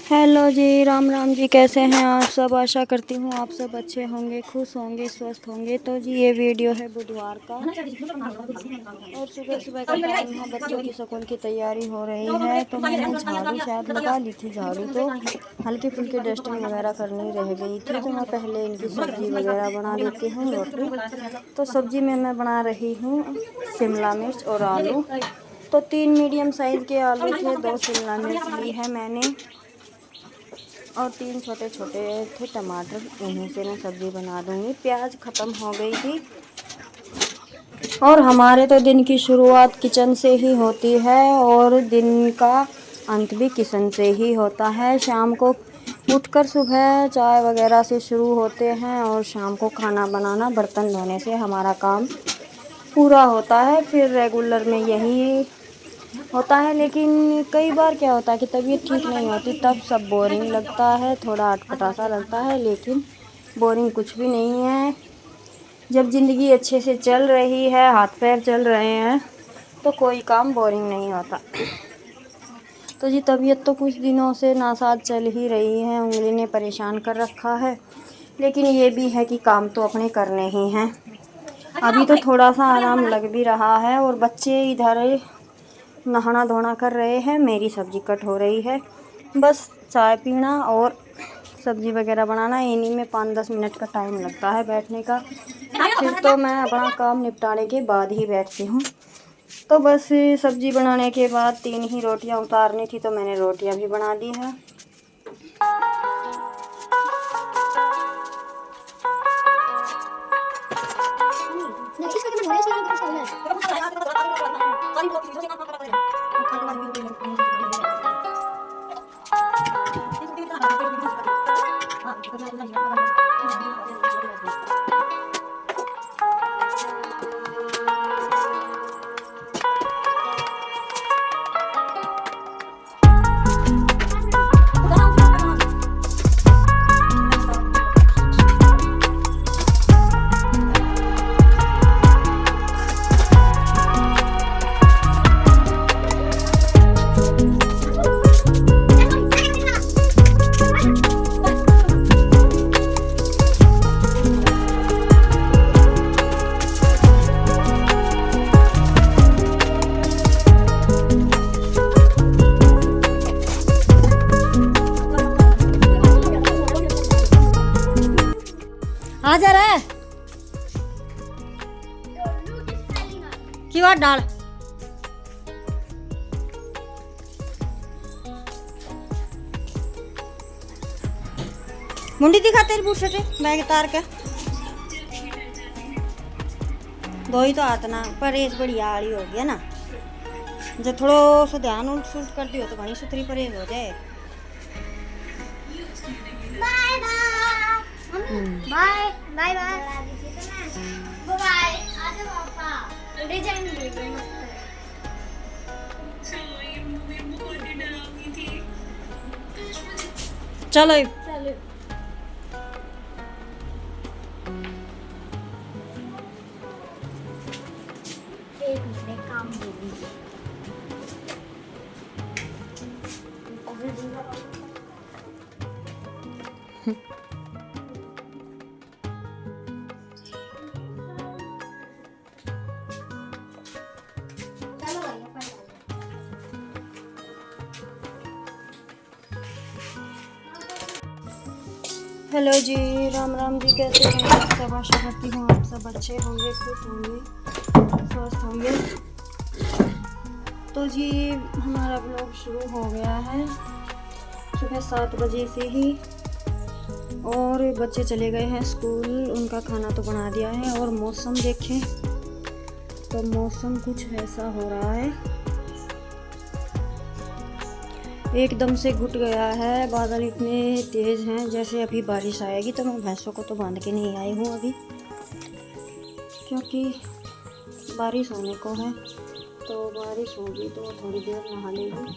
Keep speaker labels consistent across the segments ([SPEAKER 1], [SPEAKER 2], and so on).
[SPEAKER 1] Hello जी, राम राम जी। कैसे हैं आप सब? आशा करती हूँ आप सब अच्छे होंगे, खुश होंगे, स्वस्थ होंगे। तो जी ये वीडियो है बुधवार का और सुबह सुबह का टाइम है। बच्चों की स्कूल की तैयारी हो रही है तो मैंने झाड़ू शायद लगा ली थी। झाड़ू तो हल्की फुल्की डस्टिंग वगैरह करनी रह गई थी तो मैं पहले इनकी सब्जी वगैरह बना लेती हूँ, रोटी। तो सब्जी में मैं बना रही हूँ शिमला मिर्च और आलू। तो 3 मीडियम साइज़ के आलू थे, 2 शिमला मिर्च ली है मैंने और 3 छोटे छोटे थे टमाटर। इन्हीं से मैं सब्ज़ी बना दूँगी। प्याज ख़त्म हो गई थी और हमारे तो दिन की शुरुआत किचन से ही होती है और दिन का अंत भी किचन से ही होता है। शाम को उठकर सुबह चाय वगैरह से शुरू होते हैं और शाम को खाना बनाना, बर्तन धोने से हमारा काम पूरा होता है। फिर रेगुलर में यही होता है। लेकिन कई बार क्या होता है कि तबीयत ठीक नहीं होती, तब सब बोरिंग लगता है, थोड़ा अटपटा सा लगता है। लेकिन बोरिंग कुछ भी नहीं है। जब ज़िंदगी अच्छे से चल रही है, हाथ पैर चल रहे हैं, तो कोई काम बोरिंग नहीं होता। तो जी तबीयत तो कुछ दिनों से नासाज चल ही रही है, उंगली ने परेशान कर रखा है। लेकिन ये भी है कि काम तो अपने करने ही हैं। अभी तो थोड़ा सा आराम लग भी रहा है और बच्चे इधर नहाना धोना कर रहे हैं, मेरी सब्ज़ी कट हो रही है। बस चाय पीना और सब्ज़ी वगैरह बनाना, इन्हीं में 5-10 मिनट का टाइम लगता है बैठने का। फिर तो मैं अपना काम निपटाने के बाद ही बैठती हूँ। तो बस सब्ज़ी बनाने के बाद 3 ही रोटियाँ उतारनी थी तो मैंने रोटियाँ भी बना दी हैं। आ जा रहा है की बात डाल। मुंडी दिखा तेरी बूट से बैग तार के दो ही तो आतना परहेज बड़ी आड़ी हो गया ना। जब थोड़ा सा ध्यान उल्ट सुल्ट कर दियो तो वहीं सुथरी परहेज हो जाए।
[SPEAKER 2] Bye bye bye bye bye. आजा पापा उड़े जाएंगे मस्त।
[SPEAKER 1] चलो
[SPEAKER 2] चलो एक मिनट काम बोली।
[SPEAKER 1] हेलो जी, राम राम जी। कैसे हैं आप सब? आशा करती हूँ आप सब अच्छे होंगे, खुश होंगे, स्वस्थ होंगे। तो जी हमारा ब्लॉग शुरू हो गया है सुबह 7 बजे से ही और बच्चे चले गए हैं स्कूल। उनका खाना तो बना दिया है और मौसम देखें तो मौसम कुछ ऐसा हो रहा है, एकदम से घुट गया है। बादल इतने तेज़ हैं जैसे अभी बारिश आएगी। तो मैं भैंसों को तो बांध के नहीं आई हूँ अभी, क्योंकि बारिश होने को है। तो बारिश होगी तो थोड़ी देर नहा लेगी।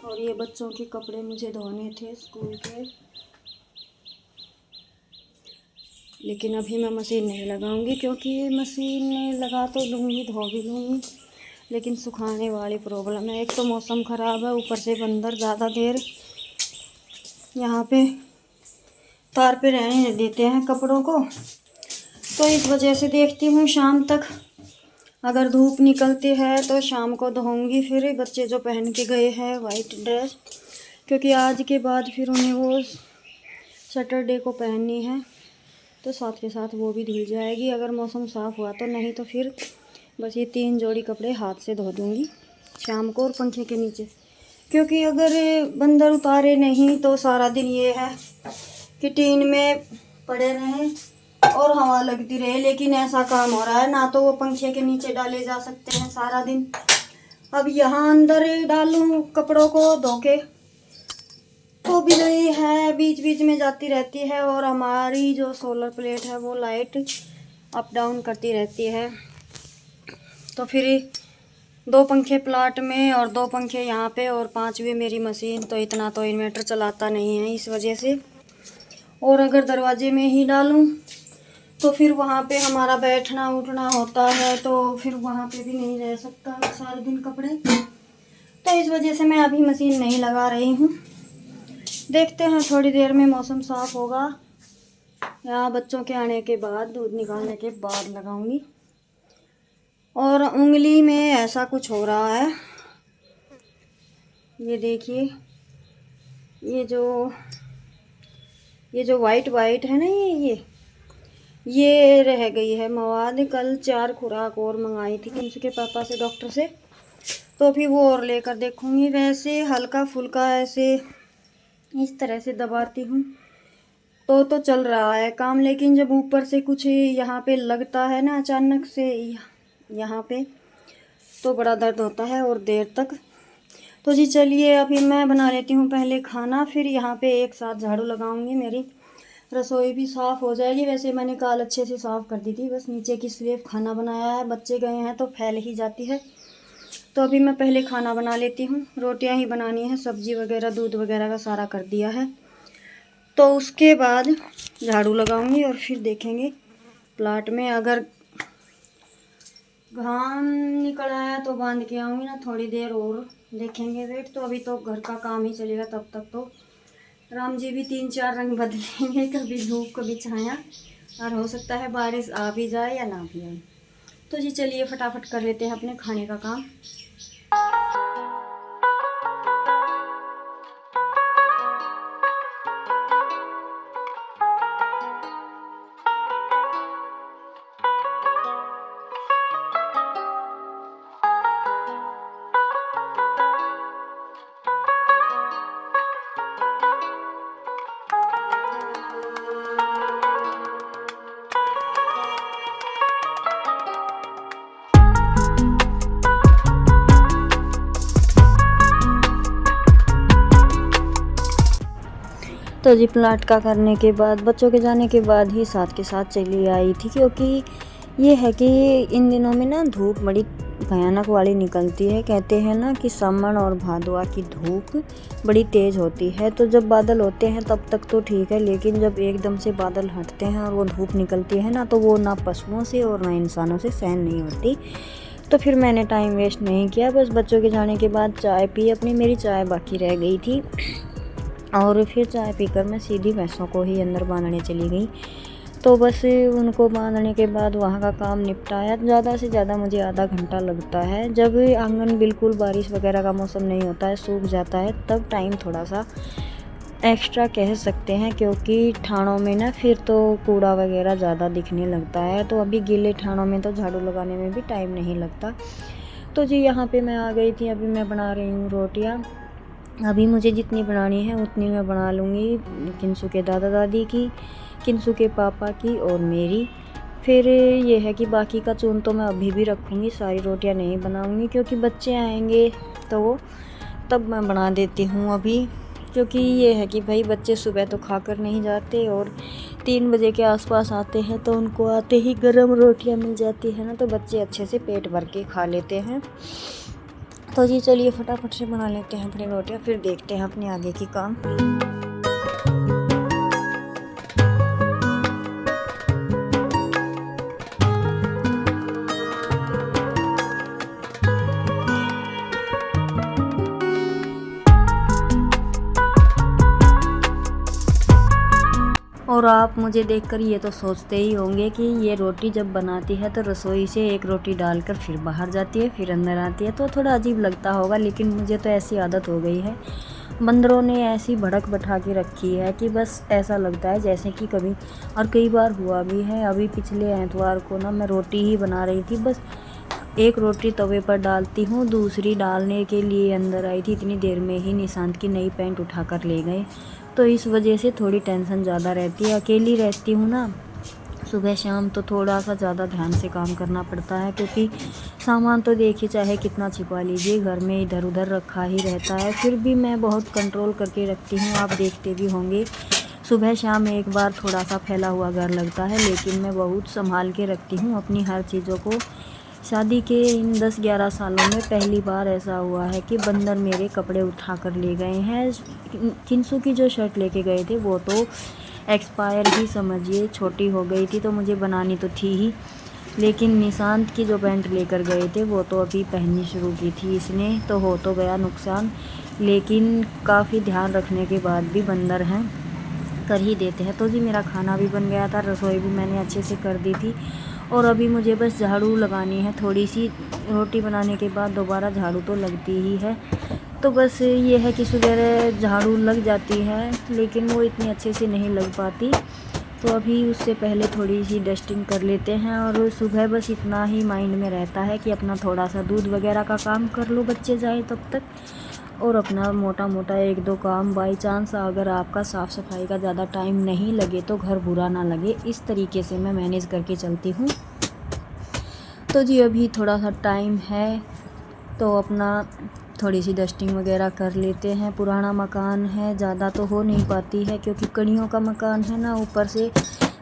[SPEAKER 1] और ये बच्चों के कपड़े मुझे धोने थे स्कूल के, लेकिन अभी मैं मशीन नहीं लगाऊंगी, क्योंकि मशीन लगा तो लूँगी, धो भी लूँगी, लेकिन सुखाने वाली प्रॉब्लम है। एक तो मौसम ख़राब है, ऊपर से बंदर ज़्यादा देर यहाँ पे तार पे रहने देते हैं कपड़ों को। तो इस वजह से देखती हूँ शाम तक अगर धूप निकलती है तो शाम को धोऊंगी। फिर बच्चे जो पहन के गए हैं वाइट ड्रेस, क्योंकि आज के बाद फिर उन्हें वो सैटरडे को पहननी है, तो साथ के साथ वो भी धुल जाएगी अगर मौसम साफ़ हुआ तो। नहीं तो फिर बस ये 3 जोड़ी कपड़े हाथ से धो दूँगी शाम को और पंखे के नीचे। क्योंकि अगर बंदर उतारे नहीं तो सारा दिन ये है कि टीन में पड़े रहें और हवा लगती रहे, लेकिन ऐसा काम हो रहा है ना तो वो पंखे के नीचे डाले जा सकते हैं सारा दिन। अब यहाँ अंदर डालूँ कपड़ों को धो के तो बिजली है बीच बीच में जाती रहती है, और हमारी जो सोलर प्लेट है वो लाइट अप डाउन करती रहती है। तो फिर 2 पंखे प्लाट में और 2 पंखे यहाँ पे और 5वीं मेरी मशीन, तो इतना तो इन्वर्टर चलाता नहीं है इस वजह से। और अगर दरवाजे में ही डालूँ तो फिर वहाँ पे हमारा बैठना उठना होता है, तो फिर वहाँ पे भी नहीं रह सकता सारे दिन कपड़े। तो इस वजह से मैं अभी मशीन नहीं लगा रही हूँ। देखते हैं थोड़ी देर में मौसम साफ़ होगा या बच्चों के आने के बाद, दूध निकालने के बाद लगाऊंगी। और उंगली में ऐसा कुछ हो रहा है, ये देखिए, ये जो वाइट वाइट है ना, ये रह गई है मवाद। कल 4 खुराक और मंगाई थी उनके पापा से, डॉक्टर से, तो फिर वो और लेकर देखूंगी। वैसे हल्का फुल्का ऐसे इस तरह से दबाती हूँ तो चल रहा है काम, लेकिन जब ऊपर से कुछ यहाँ पे लगता है ना अचानक से यहाँ पे, तो बड़ा दर्द होता है और देर तक। तो जी चलिए अभी मैं बना लेती हूँ पहले खाना, फिर यहाँ पे एक साथ झाड़ू लगाऊंगी, मेरी रसोई भी साफ़ हो जाएगी। वैसे मैंने कल अच्छे से साफ़ कर दी थी, बस नीचे की सिर्फ खाना बनाया है, बच्चे गए हैं तो फैल ही जाती है। तो अभी मैं पहले खाना बना लेती हूँ, रोटियां ही बनानी है, सब्जी वगैरह दूध वगैरह का सारा कर दिया है। तो उसके बाद झाड़ू लगाऊंगी और फिर देखेंगे प्लाट में अगर घाम निकल आया तो बांध के आऊँगी ना, थोड़ी देर और देखेंगे वेट। तो अभी तो घर का काम ही चलेगा तब तक। तो राम जी भी 3-4 रंग बदलेंगे, कभी धूप कभी छाया, और हो सकता है बारिश आ भी जाए या ना भी आए। तो जी चलिए फटाफट कर लेते हैं अपने खाने का काम। तो जी प्लाट का करने के बाद, बच्चों के जाने के बाद ही साथ के साथ चली आई थी, क्योंकि ये है कि इन दिनों में ना धूप बड़ी भयानक वाली निकलती है। कहते हैं ना कि सावन और भादवा की धूप बड़ी तेज़ होती है। तो जब बादल होते हैं तब तक तो ठीक है, लेकिन जब एकदम से बादल हटते हैं और वो धूप निकलती है ना, तो वो ना पशुओं से और ना इंसानों से सहन नहीं होती। तो फिर मैंने टाइम वेस्ट नहीं किया, बस बच्चों के जाने के बाद चाय पी अपनी, मेरी चाय बाकी रह गई थी, और फिर चाय पीकर मैं सीधी भैंसों को ही अंदर बांधने चली गई। तो बस उनको बांधने के बाद वहाँ का काम निपटाया। ज़्यादा से ज़्यादा मुझे आधा घंटा लगता है। जब आंगन बिल्कुल बारिश वगैरह का मौसम नहीं होता है, सूख जाता है, तब टाइम थोड़ा सा एक्स्ट्रा कह सकते हैं, क्योंकि ठाणों में ना फिर तो कूड़ा वगैरह ज़्यादा दिखने लगता है। तो अभी गीले ठाणों में तो झाड़ू लगाने में भी टाइम नहीं लगता। तो जी यहाँ पे मैं आ गई थी। अभी मैं बना रही हूँ रोटियाँ। अभी मुझे जितनी बनानी है उतनी मैं बना लूँगी, किंसू के दादा दादी की, किंसू के पापा की और मेरी। फिर ये है कि बाकी का चून तो मैं अभी भी रखूँगी, सारी रोटियां नहीं बनाऊँगी, क्योंकि बच्चे आएंगे तो तब मैं बना देती हूँ अभी। क्योंकि ये है कि भाई बच्चे सुबह तो खाकर नहीं जाते, और 3 बजे के आसपास आते हैं, तो उनको आते ही गरम रोटियां मिल जाती है ना, तो बच्चे अच्छे से पेट भर के खा लेते हैं। तो जी चलिए फटाफट से बना लेते हैं अपनी रोटियां, फिर देखते हैं अपने आगे की काम। और आप मुझे देखकर ये तो सोचते ही होंगे कि ये रोटी जब बनाती है तो रसोई से एक रोटी डालकर फिर बाहर जाती है, फिर अंदर आती है, तो थोड़ा अजीब लगता होगा, लेकिन मुझे तो ऐसी आदत हो गई है। बंदरों ने ऐसी भड़क बैठा के रखी है कि बस ऐसा लगता है जैसे कि कभी, और कई बार हुआ भी है। अभी पिछले एतवार को ना मैं रोटी ही बना रही थी, बस एक रोटी तवे पर डालती हूँ, दूसरी डालने के लिए अंदर आई थी, इतनी देर में ही निशांत की नई पैंट उठा कर ले गए। तो इस वजह से थोड़ी टेंशन ज़्यादा रहती है। अकेली रहती हूँ ना, सुबह शाम, तो थोड़ा सा ज़्यादा ध्यान से काम करना पड़ता है, क्योंकि सामान तो देखिए चाहे कितना छिपा लीजिए घर में इधर उधर रखा ही रहता है, फिर भी मैं बहुत कंट्रोल करके रखती हूँ। आप देखते भी होंगे सुबह शाम एक बार थोड़ा सा फैला हुआ घर लगता है, लेकिन मैं बहुत संभाल के रखती हूँ अपनी हर चीज़ों को। शादी के इन 10-11 सालों में पहली बार ऐसा हुआ है कि बंदर मेरे कपड़े उठा कर ले गए हैं। किंसू की जो शर्ट लेके गए थे वो तो एक्सपायर ही समझिए, छोटी हो गई थी, तो मुझे बनानी तो थी ही, लेकिन निशांत की जो पैंट लेकर गए थे वो तो अभी पहननी शुरू की थी इसने, तो हो तो गया नुकसान, लेकिन काफ़ी ध्यान रखने के बाद भी बंदर हैं, कर ही देते हैं। तो जी मेरा खाना भी बन गया था, रसोई भी मैंने अच्छे से कर दी थी, और अभी मुझे बस झाड़ू लगानी है। थोड़ी सी रोटी बनाने के बाद दोबारा झाड़ू तो लगती ही है, तो बस ये है कि सुबह झाड़ू लग जाती है, लेकिन वो इतनी अच्छे से नहीं लग पाती, तो अभी उससे पहले थोड़ी सी डस्टिंग कर लेते हैं। और सुबह बस इतना ही माइंड में रहता है कि अपना थोड़ा सा दूध वगैरह का काम कर लो बच्चे जाए तब तक, और अपना मोटा मोटा 1-2 काम। बाई चांस अगर आपका साफ़ सफाई का ज़्यादा टाइम नहीं लगे तो घर बुरा ना लगे, इस तरीके से मैं मैनेज करके चलती हूँ। तो जी अभी थोड़ा सा टाइम है, तो अपना थोड़ी सी डस्टिंग वगैरह कर लेते हैं। पुराना मकान है, ज़्यादा तो हो नहीं पाती है क्योंकि कड़ियों का मकान है ना, ऊपर से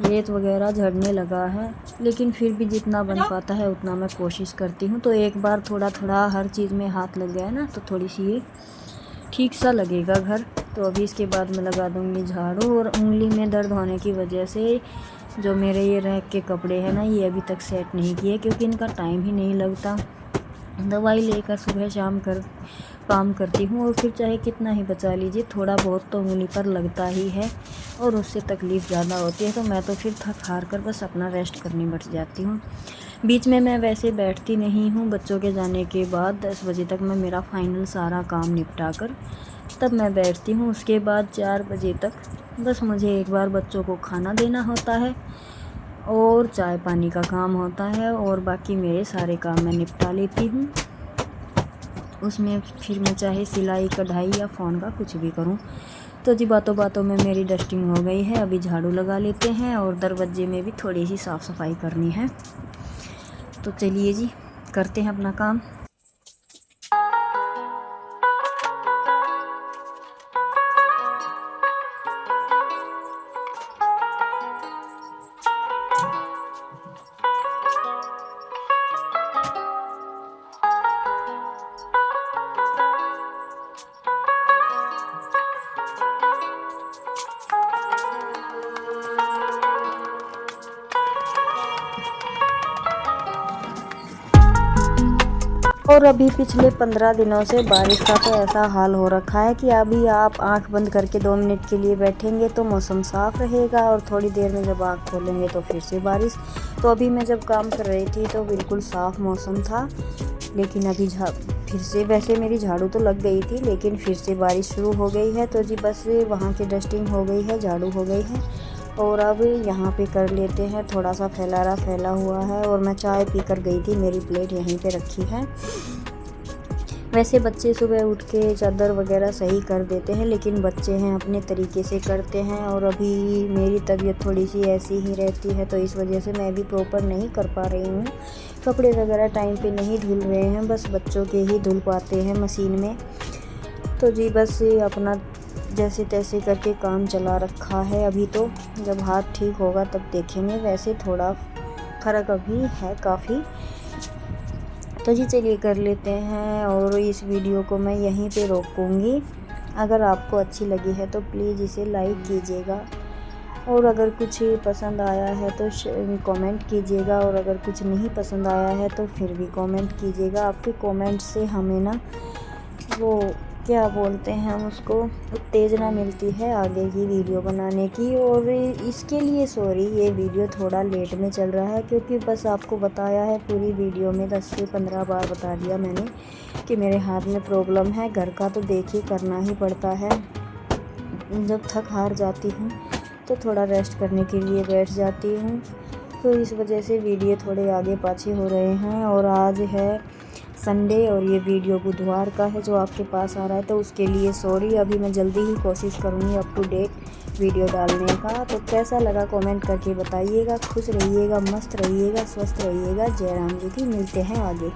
[SPEAKER 1] रेत वगैरह झड़ने लगा है, लेकिन फिर भी जितना बन पाता है उतना मैं कोशिश करती हूँ। तो एक बार थोड़ा थोड़ा हर चीज़ में हाथ लग गया ना, तो थोड़ी सी ये ठीक सा लगेगा घर। तो अभी इसके बाद मैं लगा दूँगी झाड़ू, और उंगली में दर्द होने की वजह से जो मेरे ये रैक के कपड़े हैं ना, ये अभी तक सेट नहीं किए, क्योंकि इनका टाइम ही नहीं लगता। दवाई लेकर सुबह शाम काम करती हूँ, और फिर चाहे कितना ही बचा लीजिए, थोड़ा बहुत तो उंगली पर लगता ही है, और उससे तकलीफ़ ज़्यादा होती है। तो मैं तो फिर थक हार कर बस अपना रेस्ट करने बैठ जाती हूँ। बीच में मैं वैसे बैठती नहीं हूँ, बच्चों के जाने के बाद 10 बजे तक मैं मेरा फाइनल सारा काम निपटा कर तब मैं बैठती हूँ। उसके बाद 4 बजे तक बस मुझे एक बार बच्चों को खाना देना होता है, और चाय पानी का काम होता है, और बाकी मेरे सारे काम मैं निपटा लेती हूँ। उसमें फिर मैं चाहे सिलाई कढ़ाई या फ़ोन का कुछ भी करूँ। तो जी बातों बातों में मेरी डस्टिंग हो गई है, अभी झाड़ू लगा लेते हैं, और दरवाजे में भी थोड़ी सी साफ़ सफाई करनी है। तो चलिए जी करते हैं अपना काम। और अभी पिछले 15 दिनों से बारिश का तो ऐसा हाल हो रखा है कि अभी आप आंख बंद करके 2 मिनट के लिए बैठेंगे तो मौसम साफ़ रहेगा, और थोड़ी देर में जब आंख खोलेंगे तो फिर से बारिश। तो अभी मैं जब काम कर रही थी तो बिल्कुल साफ़ मौसम था, लेकिन अभी फिर से, वैसे मेरी झाड़ू तो लग गई थी, लेकिन फिर से बारिश शुरू हो गई है। तो जी बस वहाँ की डस्टिंग हो गई है, झाड़ू हो गई है, और अब यहाँ पे कर लेते हैं। थोड़ा सा फैला हुआ है, और मैं चाय पी कर गई थी, मेरी प्लेट यहीं पे रखी है। वैसे बच्चे सुबह उठ के चादर वगैरह सही कर देते हैं, लेकिन बच्चे हैं अपने तरीके से करते हैं, और अभी मेरी तबीयत थोड़ी सी ऐसी ही रहती है, तो इस वजह से मैं भी प्रॉपर नहीं कर पा रही हूँ। कपड़े वगैरह टाइम पे नहीं धुल रहे हैं, बस बच्चों के ही धुल पाते हैं मशीन में। तो जी बस अपना जैसे तैसे करके काम चला रखा है। अभी तो जब हाथ ठीक होगा तब देखेंगे, वैसे थोड़ा फ़र्क अभी है काफ़ी। तो जी चलिए कर लेते हैं, और इस वीडियो को मैं यहीं पे रोकूंगी। अगर आपको अच्छी लगी है तो प्लीज़ इसे लाइक कीजिएगा, और अगर कुछ पसंद आया है तो कमेंट कीजिएगा, और अगर कुछ नहीं पसंद आया है तो फिर भी कमेंट कीजिएगा। आपके कमेंट से हमें ना वो क्या बोलते हैं हम उसको, उत्तेजना मिलती है आगे की वीडियो बनाने की। और इसके लिए सॉरी, ये वीडियो थोड़ा लेट में चल रहा है क्योंकि बस आपको बताया है पूरी वीडियो में 10 से 15 बार बता दिया मैंने कि मेरे हाथ में प्रॉब्लम है। घर का तो देखिए करना ही पड़ता है। जब थक हार जाती हूँ तो थोड़ा रेस्ट करने के लिए बैठ जाती हूँ, तो इस वजह से वीडियो थोड़े आगे पाछे हो रहे हैं। और आज है संडे और ये वीडियो बुधवार का है जो आपके पास आ रहा है, तो उसके लिए सॉरी। अभी मैं जल्दी ही कोशिश करूँगी अप टू डेट वीडियो डालने का। तो कैसा लगा कमेंट करके बताइएगा। खुश रहिएगा, मस्त रहिएगा, स्वस्थ रहिएगा। जय राम जी की। मिलते हैं आगे।